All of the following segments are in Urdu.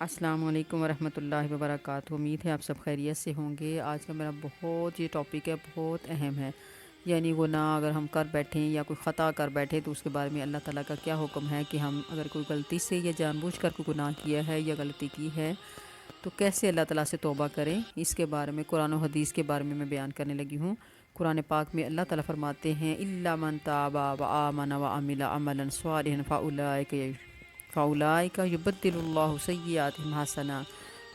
السلام علیکم ورحمۃ اللہ وبرکاتہ۔ امید ہے آپ سب خیریت سے ہوں گے۔ آج کا میرا یہ ٹاپک ہے، بہت اہم ہے، یعنی گناہ اگر ہم کر بیٹھیں یا کوئی خطا کر بیٹھے تو اس کے بارے میں اللہ تعالیٰ کا کیا حکم ہے کہ ہم اگر کوئی غلطی سے یا جان بوجھ کر کوئی گناہ کیا ہے یا غلطی کی ہے تو کیسے اللہ تعالیٰ سے توبہ کریں۔ اس کے بارے میں قرآن و حدیث کے بارے میں بیان کرنے لگی ہوں۔ قرآن پاک میں اللہ تعالیٰ فرماتے ہیں الا من تاب وآمن وعمل عملا صالحا فاولئک یبدل اللہ سیئاتہم حسنات۔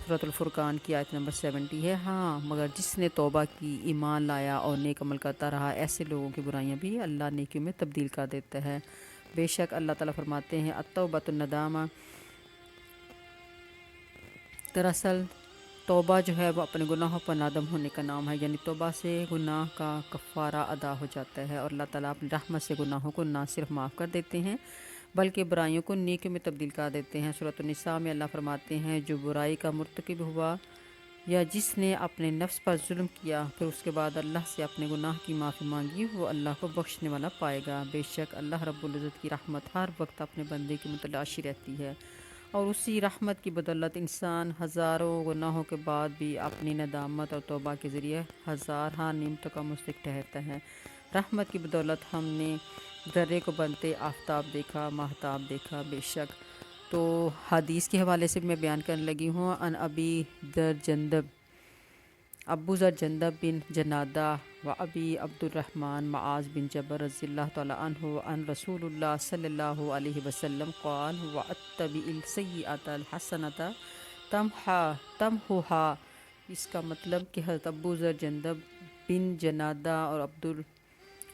سورۃ الفرقان کی آیت نمبر 70 ہے۔ ہاں، مگر جس نے توبہ کی، ایمان لایا اور نیک عمل کرتا رہا، ایسے لوگوں کی برائیاں بھی اللہ نیکیوں میں تبدیل کر دیتا ہے۔ بے شک اللہ تعالیٰ فرماتے ہیں التوبۃ الندامہ، دراصل توبہ جو ہے وہ اپنے گناہوں پر نادم ہونے کا نام ہے، یعنی توبہ سے گناہ کا کفارہ ادا ہو جاتا ہے اور اللہ تعالیٰ اپنی رحمت سے گناہوں کو نہ صرف معاف کر دیتے ہیں بلکہ برائیوں کو نیکیوں میں تبدیل کر دیتے ہیں۔ سورۃ النساء میں اللہ فرماتے ہیں جو برائی کا مرتکب ہوا یا جس نے اپنے نفس پر ظلم کیا پھر اس کے بعد اللہ سے اپنے گناہ کی معافی مانگی، وہ اللہ کو بخشنے والا پائے گا۔ بے شک اللہ رب العزت کی رحمت ہر وقت اپنے بندے کی متلاشی رہتی ہے، اور اسی رحمت کی بدولت انسان ہزاروں گناہوں کے بعد بھی اپنی ندامت اور توبہ کے ذریعے ہزارہ نعمتوں کا مستحق ٹھہرتا ہے۔ رحمت کی بدولت ہم نے ذرے کو بنتے آفتاب دیکھا، ماہتاب دیکھا۔ بے شک تو حدیث کے حوالے سے بھی میں بیان کرنے لگی ہوں۔ ان ابو ذر جندب بن جنادہ و ابی عبد الرحمن معاذ بن جبل رضی اللہ تعالیٰ عنہ ان رسول اللہ صلی اللہ علیہ وسلم قال واتبع السیئۃ الحسنۃ تمحها۔ اس کا مطلب کہ حضرت ابو ذر جندب بن جنادہ اور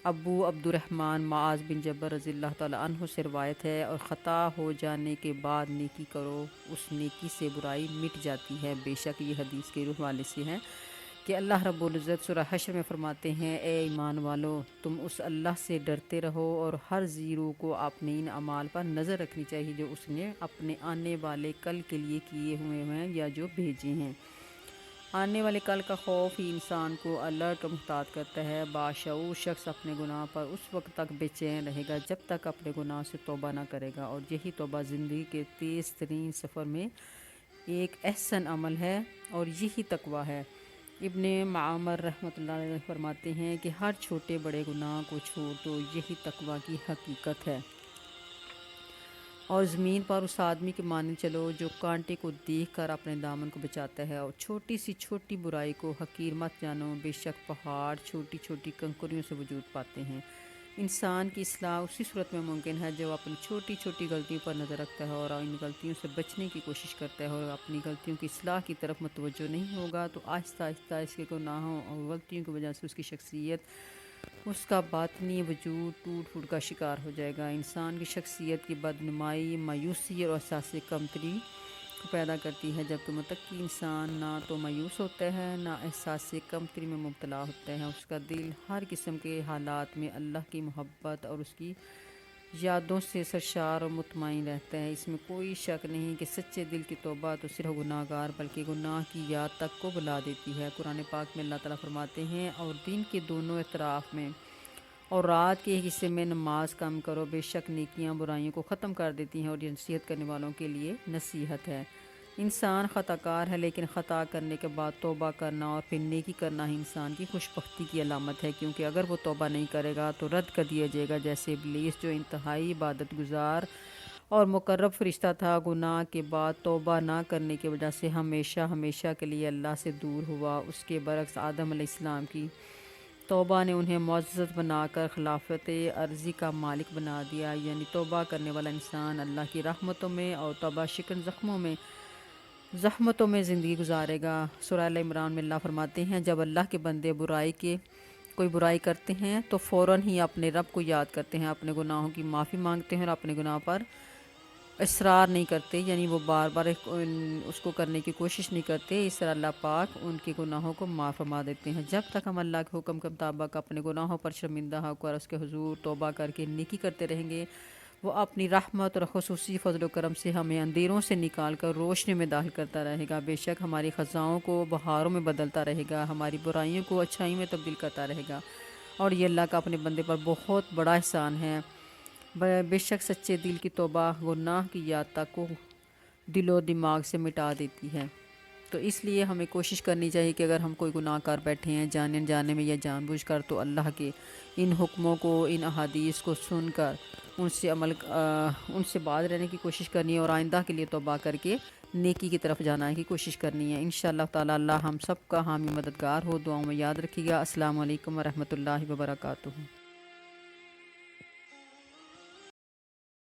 ابو عبد الرحمن معاذ بن جبل رضی اللہ تعالیٰ عنہ سے روایت ہے، اور خطا ہو جانے کے بعد نیکی کرو، اس نیکی سے برائی مٹ جاتی ہے۔ بے شک یہ حدیث کے حوالے سے ہے کہ اللہ رب العزت سورہ حشر میں فرماتے ہیں اے ایمان والو، تم اس اللہ سے ڈرتے رہو اور ہر زیرو کو اپنے ان اعمال پر نظر رکھنی چاہیے جو اس نے اپنے آنے والے کل کے لیے کیے ہوئے ہیں یا جو بھیجے ہیں۔ آنے والے کل کا خوف ہی انسان کو الرٹ اور محتاط کرتا ہے۔ باشعور شخص اپنے گناہ پر اس وقت تک بے چین رہے گا جب تک اپنے گناہ سے توبہ نہ کرے گا، اور یہی توبہ زندگی کے تیز ترین سفر میں ایک احسن عمل ہے اور یہی تقویٰ ہے۔ ابن معمر رحمۃ اللہ علیہ فرماتے ہیں کہ ہر چھوٹے بڑے گناہ کو چھوڑ دو، یہی تقویٰ کی حقیقت ہے، اور زمین پر اس آدمی کے مانند چلو جو کانٹے کو دیکھ کر اپنے دامن کو بچاتا ہے، اور چھوٹی سی چھوٹی برائی کو حقیر مت جانو، بے شک پہاڑ چھوٹی چھوٹی کنکریوں سے وجود پاتے ہیں۔ انسان کی اصلاح اسی صورت میں ممکن ہے جو اپنی چھوٹی چھوٹی غلطیوں پر نظر رکھتا ہے اور ان غلطیوں سے بچنے کی کوشش کرتا ہے، اور اپنی غلطیوں کی اصلاح کی طرف متوجہ نہیں ہوگا تو آہستہ آہستہ اس کے گناہوں اور غلطیوں کی وجہ سے اس کی شخصیت، اس کا باطنی وجود ٹوٹ پھوٹ کا شکار ہو جائے گا۔ انسان کی شخصیت کی بدنمائی مایوسی اور احساس کمتری کو پیدا کرتی ہے، جبکہ متقی انسان نہ تو مایوس ہوتا ہے نہ احساس کمتری میں مبتلا ہوتا ہے۔ اس کا دل ہر قسم کے حالات میں اللہ کی محبت اور اس کی یادوں سے سرشار اور مطمئن رہتا ہے۔ اس میں کوئی شک نہیں کہ سچے دل کی توبہ تو صرف گناہ گار بلکہ گناہ کی یاد تک کو بلا دیتی ہے۔ قرآن پاک میں اللہ تعالیٰ فرماتے ہیں اور دن کے دونوں اطراف میں اور رات کے ایک حصے میں نماز کم کرو، بے شک نیکیاں برائیوں کو ختم کر دیتی ہیں اور یہ نصیحت کرنے والوں کے لیے نصیحت ہے۔ انسان خطا کار ہے، لیکن خطا کرنے کے بعد توبہ کرنا اور پھر نیکی کرنا ہی انسان کی خوش بختی کی علامت ہے، کیونکہ اگر وہ توبہ نہیں کرے گا تو رد کر دیا جائے گا، جیسے ابلیس جو انتہائی عبادت گزار اور مقرب فرشتہ تھا، گناہ کے بعد توبہ نہ کرنے کی وجہ سے ہمیشہ ہمیشہ کے لیے اللہ سے دور ہوا۔ اس کے برعکس آدم علیہ السلام کی توبہ نے انہیں معزز بنا کر خلافت ارضی کا مالک بنا دیا، یعنی توبہ کرنے والا انسان اللہ کی رحمتوں میں اور توبہ شکن زحمتوں میں زندگی گزارے گا۔ سورہ ال عمران میں اللہ فرماتے ہیں جب اللہ کے بندے کوئی برائی کرتے ہیں تو فوراً ہی اپنے رب کو یاد کرتے ہیں، اپنے گناہوں کی معافی مانگتے ہیں اور اپنے گناہ پر اصرار نہیں کرتے، یعنی وہ بار بار اس کو کرنے کی کوشش نہیں کرتے۔ اس طرح اللہ پاک ان کے گناہوں کو معاف فرما دیتے ہیں۔ جب تک ہم اللہ کے حکم کے مطابق اپنے گناہوں پر شرمندہ ہو کر اس کے حضور توبہ کر کے نیکی کرتے رہیں گے، وہ اپنی رحمت اور خصوصی فضل و کرم سے ہمیں اندھیروں سے نکال کر روشنی میں داخل کرتا رہے گا۔ بے شک ہماری خزاؤں کو بہاروں میں بدلتا رہے گا، ہماری برائیوں کو اچھائی میں تبدیل کرتا رہے گا، اور یہ اللہ کا اپنے بندے پر بہت بڑا احسان ہے۔ بے شک سچے دل کی توبہ گناہ کی یاد تک کو دل و دماغ سے مٹا دیتی ہے۔ تو اس لیے ہمیں کوشش کرنی چاہیے کہ اگر ہم کوئی گناہ کر بیٹھے ہیں جانے انجانے میں یا جان بوجھ کر، تو اللہ کے ان حکموں کو، ان احادیث کو سن کر ان سے باز رہنے کی کوشش کرنی ہے، اور آئندہ کے لیے توبہ کر کے نیکی کی طرف جانا کی کوشش کرنی ہے۔ انشاءاللہ تعالی اللہ ہم سب کا حامی مددگار ہو۔ دعاؤں میں یاد رکھیے گا۔ السلام علیکم ورحمۃ اللہ وبرکاتہ۔